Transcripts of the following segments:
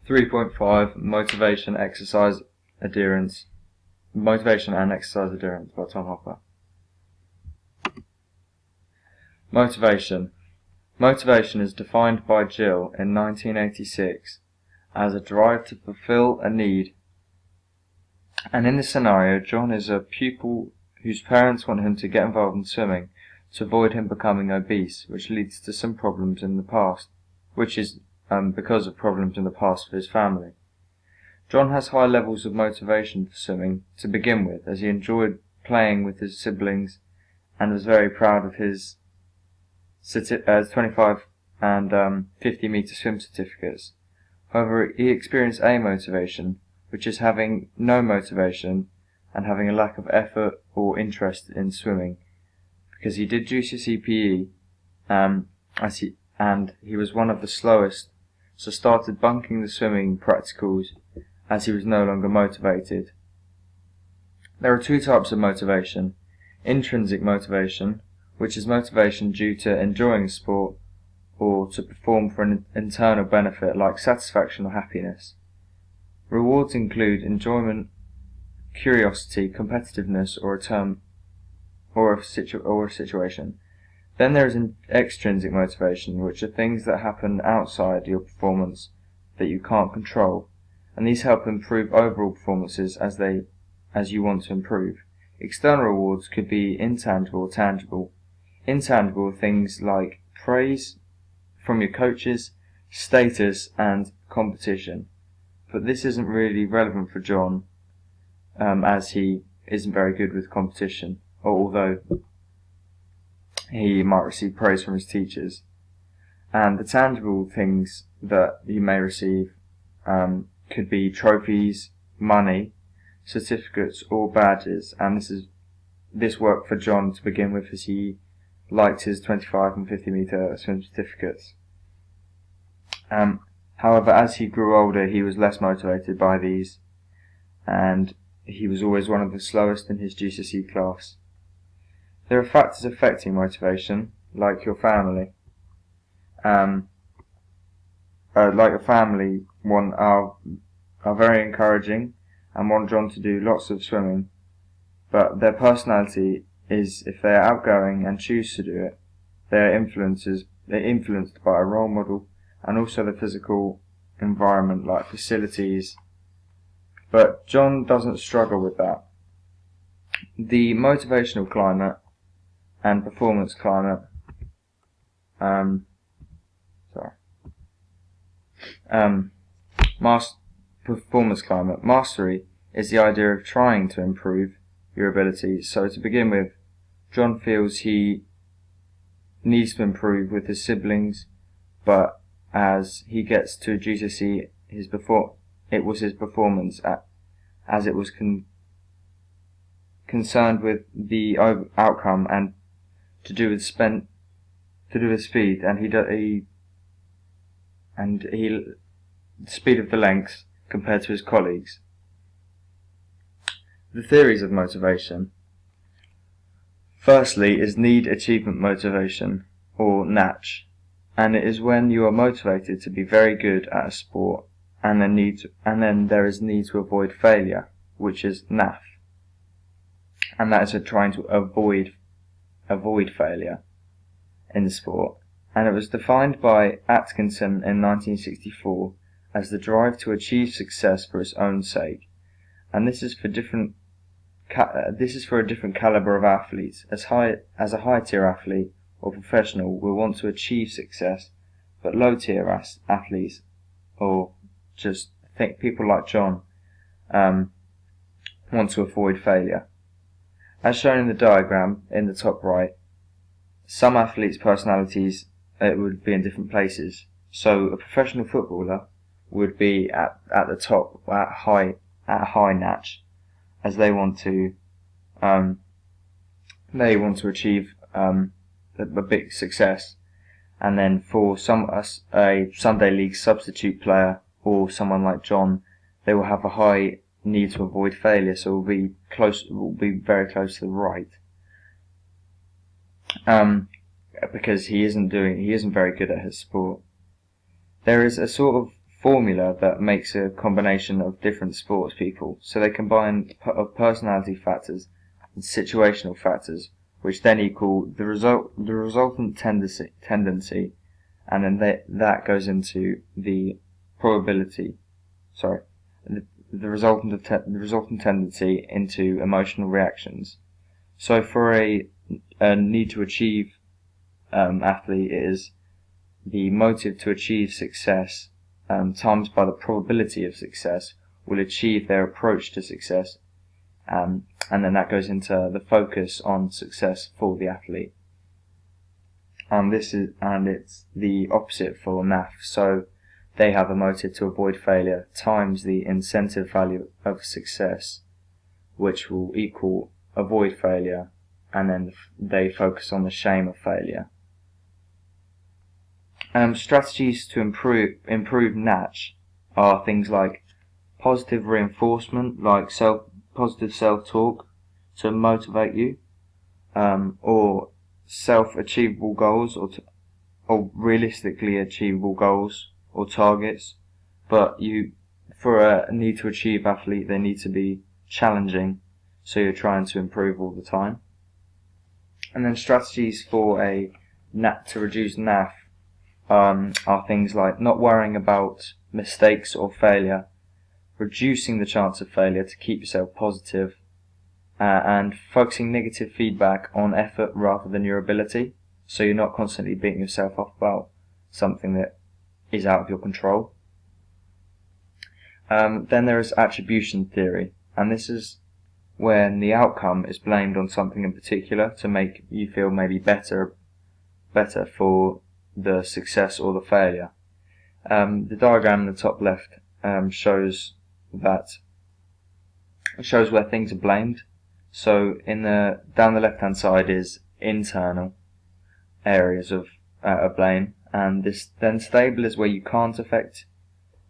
3.5 Motivation and Exercise Adherance by Tom Hopper. Motivation. Motivation is defined by Jill in 1986 as a drive to fulfill a need. And in this scenario, John is a pupil whose parents want him to get involved in swimming to avoid him becoming obese, which leads to some problems in the past, because of problems in the past for his family. John has high levels of motivation for swimming to begin with, as he enjoyed playing with his siblings and was very proud of his 25 and 50 meter swim certificates. However, he experienced amotivation, which is having no motivation and having a lack of effort or interest in swimming, because he did GCSE PE, and he was one of the slowest, so started bunking the swimming practicals as he was no longer motivated. There are two types of motivation: intrinsic motivation, which is motivation due to enjoying a sport or to perform for an internal benefit like satisfaction or happiness. Rewards include enjoyment, curiosity, competitiveness, or a situation. Then there is extrinsic motivation, which are things that happen outside your performance that you can't control, and these help improve overall performances as you want to improve. External rewards could be intangible or tangible. Intangible are things like praise from your coaches, status, and competition. But this isn't really relevant for John, as he isn't very good with competition, although he might receive praise from his teachers. And the tangible things that you may receive could be trophies, money, certificates, or badges. And this worked for John to begin with, as he liked his 25 and 50 meter swim certificates. However, as he grew older, he was less motivated by these, and he was always one of the slowest in his GCSE class. There are factors affecting motivation, like your family. Are very encouraging and want John to do lots of swimming, but their personality is, if they are outgoing and choose to do it, they're influenced by a role model and also the physical environment like facilities. But John doesn't struggle with that. The motivational climate and performance climate performance climate. Mastery is the idea of trying to improve your abilities. So to begin with, John feels he needs to improve with his siblings, but as he gets to GCSE, it was his performance as it was concerned with the outcome and to do with speed, and the speed of the lengths compared to his colleagues. The theories of motivation. Firstly is need achievement motivation, or NACH, and it is when you are motivated to be very good at a sport, and then there is need to avoid failure, which is NAF, and that is trying to avoid failure in the sport. And it was defined by Atkinson in 1964 as the drive to achieve success for its own sake, and this is for a different caliber of athletes. As a high tier athlete or professional will want to achieve success, but low tier athletes, or just people like John, want to avoid failure. As shown in the diagram in the top right, some athletes' personalities would be in different places. So a professional footballer would be at the top, at a high notch, as they want to achieve a big success. And then for a Sunday League substitute player or someone like John, they will have a high need to avoid failure, so will be very close to the right. Because he isn't very good at his sport. There is a sort of formula that makes a combination of different sports people. So they combine of personality factors and situational factors, which then equal the resultant tendency, and then that goes into the probability. Sorry, the resultant tendency into emotional reactions. So for a need to achieve athlete, it is the motive to achieve success times by the probability of success will achieve their approach to success, and then that goes into the focus on success for the athlete. And it's the opposite for NAF. So they have a motive to avoid failure times the incentive value of success, which will equal avoid failure, and then they focus on the shame of failure. Strategies to improve NACH are things like positive reinforcement, like positive self-talk to motivate you, or self-achievable goals, or realistically achievable goals or targets. But for a need to achieve athlete, they need to be challenging, so you're trying to improve all the time. And then strategies for to reduce NAF are things like not worrying about mistakes or failure, reducing the chance of failure to keep yourself positive, and focusing negative feedback on effort rather than your ability, so you're not constantly beating yourself up about something that is out of your control. Then there is attribution theory, and this is when the outcome is blamed on something in particular to make you feel maybe better for the success or the failure. The diagram in the top left shows where things are blamed. So down the left hand side is internal areas of blame, and then stable is where you can't affect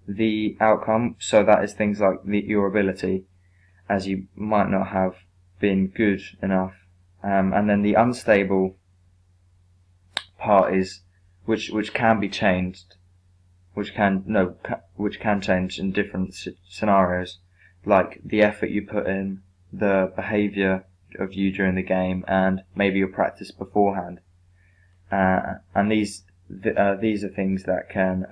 the outcome. So that is things like your ability, as you might not have been good enough. And then the unstable part is which can be changed, which can change in different scenarios, like the effort you put in, the behaviour of you during the game, and maybe your practice beforehand. And these are things that can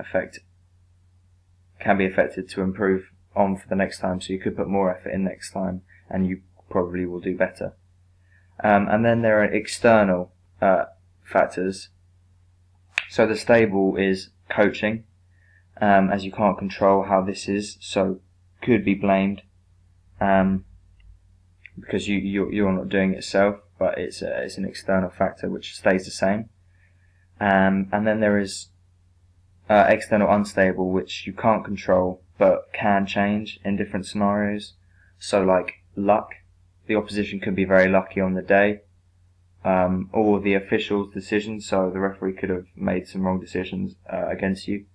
be affected to improve on for the next time. So you could put more effort in next time, and you probably will do better. And then there are external factors. So the stable is coaching, as you can't control how this is, so could be blamed, because you're not doing it yourself, but it's an external factor which stays the same. And then there is external unstable, which you can't control but can change in different scenarios. So like luck, the opposition could be very lucky on the day, or the official's decision, so the referee could have made some wrong decisions against you.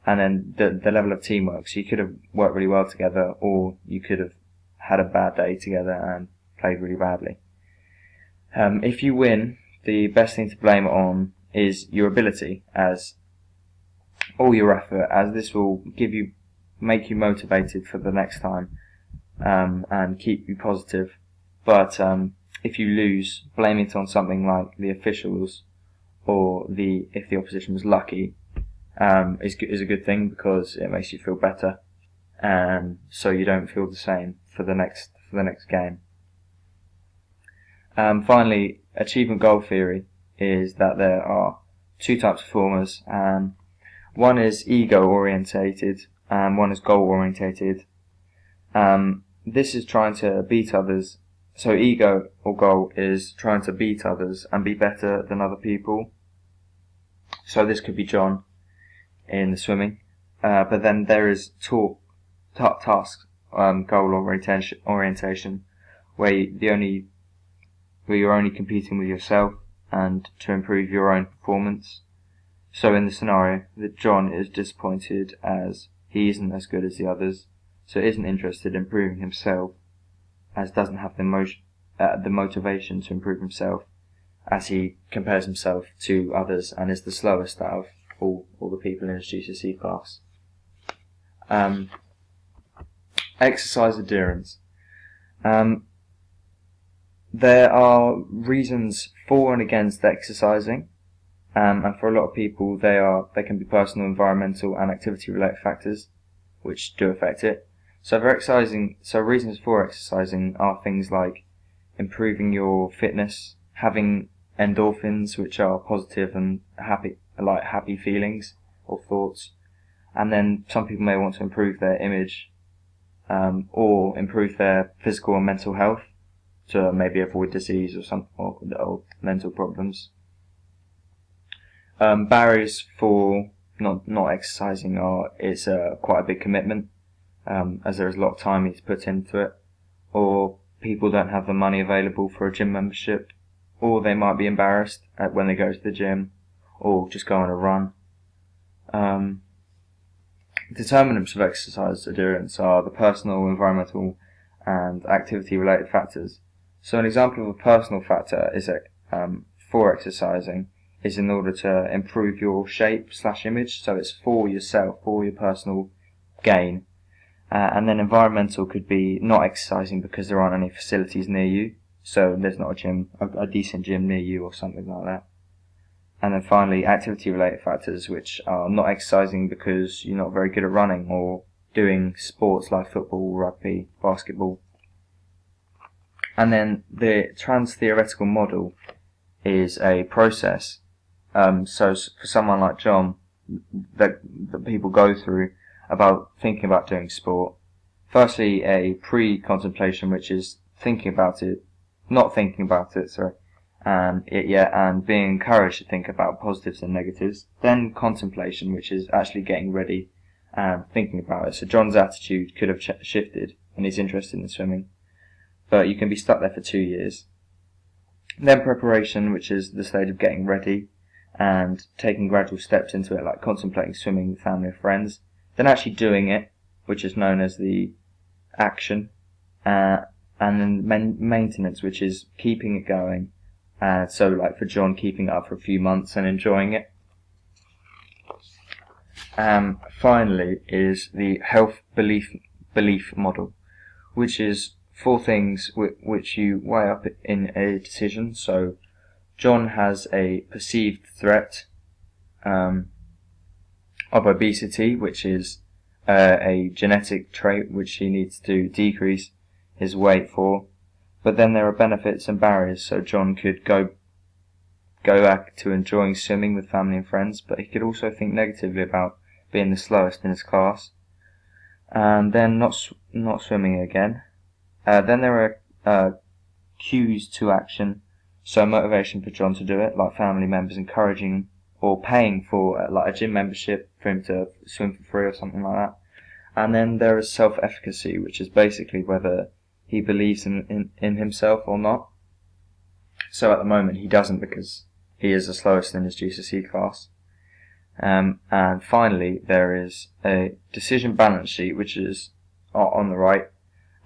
And then the level of teamwork, so you could have worked really well together, or you could have had a bad day together and played really badly. If you win, the best thing to blame it on is your ability, as all your effort, as this will make you motivated for the next time, and keep you positive. But if you lose, blame it on something like the officials, or if the opposition was lucky, is a good thing, because it makes you feel better, and so you don't feel the same for the next game. Finally, achievement goal theory is that there are two types of performers, and one is ego orientated and one is goal orientated. This is trying to beat others. So ego or goal is trying to beat others and be better than other people. So this could be John in the swimming. But then there is task goal orientation, where you're only competing with yourself and to improve your own performance. So in the scenario, that John is disappointed as he isn't as good as the others, so isn't interested in improving himself, as doesn't have the motivation to improve himself, as he compares himself to others and is the slowest out of all the people in his GCSE class. Exercise adherence. There are reasons for and against exercising, and for a lot of people they can be personal, environmental and activity related factors which do affect it. So reasons for exercising are things like improving your fitness, having endorphins, which are positive and happy feelings or thoughts, and then some people may want to improve their image, or improve their physical and mental health to maybe avoid disease or mental problems. Barriers for not exercising it's quite a big commitment, as there is a lot of time needs put into it, or people don't have the money available for a gym membership, or they might be embarrassed when they go to the gym, or just go on a run. Determinants of exercise adherence are the personal, environmental and activity related factors. So an example of a personal factor is for exercising is in order to improve your shape/image, so it's for yourself, for your personal gain. And then environmental could be not exercising because there aren't any facilities near you, so there's not a decent gym near you or something like that. And then finally, activity related factors, which are not exercising because you're not very good at running or doing sports like football, rugby, basketball. And then the trans-theoretical model is a process. So for someone like John, that people go through about thinking about doing sport. Firstly, a pre-contemplation, which is not thinking about it, and being encouraged to think about positives and negatives. Then contemplation, which is actually getting ready and thinking about it. So John's attitude could have shifted, and he's interested in swimming, but you can be stuck there for 2 years. Then preparation, which is the stage of getting ready and taking gradual steps into it, like contemplating swimming with family or friends. Then actually doing it, which is known as the action, and then maintenance, which is keeping it going. So like for John, keeping it up for a few months and enjoying it. Finally is the health belief model, which is 4 things which you weigh up in a decision. So John has a perceived threat of obesity, which is a genetic trait which he needs to decrease his weight for. But then there are benefits and barriers. So John could go back to enjoying swimming with family and friends, but he could also think negatively about being the slowest in his class, and then not swimming again. Then there are cues to action, so motivation for John to do it, like family members encouraging or paying for like a gym membership for him to swim for free or something like that. And then there is self-efficacy, which is basically whether he believes in himself or not. So at the moment he doesn't, because he is the slowest in his GCSE class. And finally there is a decision balance sheet, which is on the right,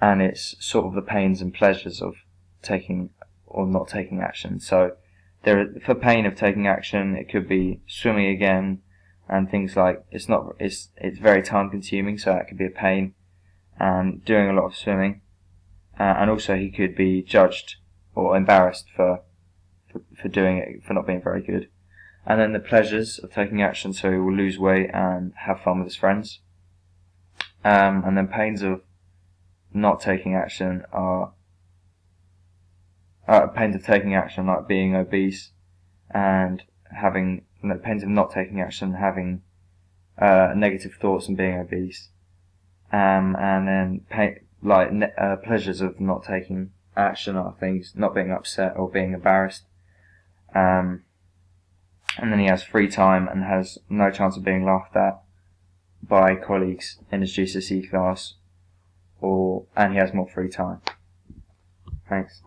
and it's sort of the pains and pleasures of taking or not taking action. So for pain of taking action, it could be swimming again, and things like it's very time consuming, so that could be a pain, and doing a lot of swimming, and also he could be judged or embarrassed for doing it, for not being very good. And then the pleasures of taking action, so he will lose weight and have fun with his friends. And then pains of not taking action are pains of taking action, like being obese, and pains of not taking action, having negative thoughts and being obese. And then pleasures of not taking action are things not being upset or being embarrassed. And then he has free time and has no chance of being laughed at by colleagues in his GCSE class, and he has more free time. Thanks.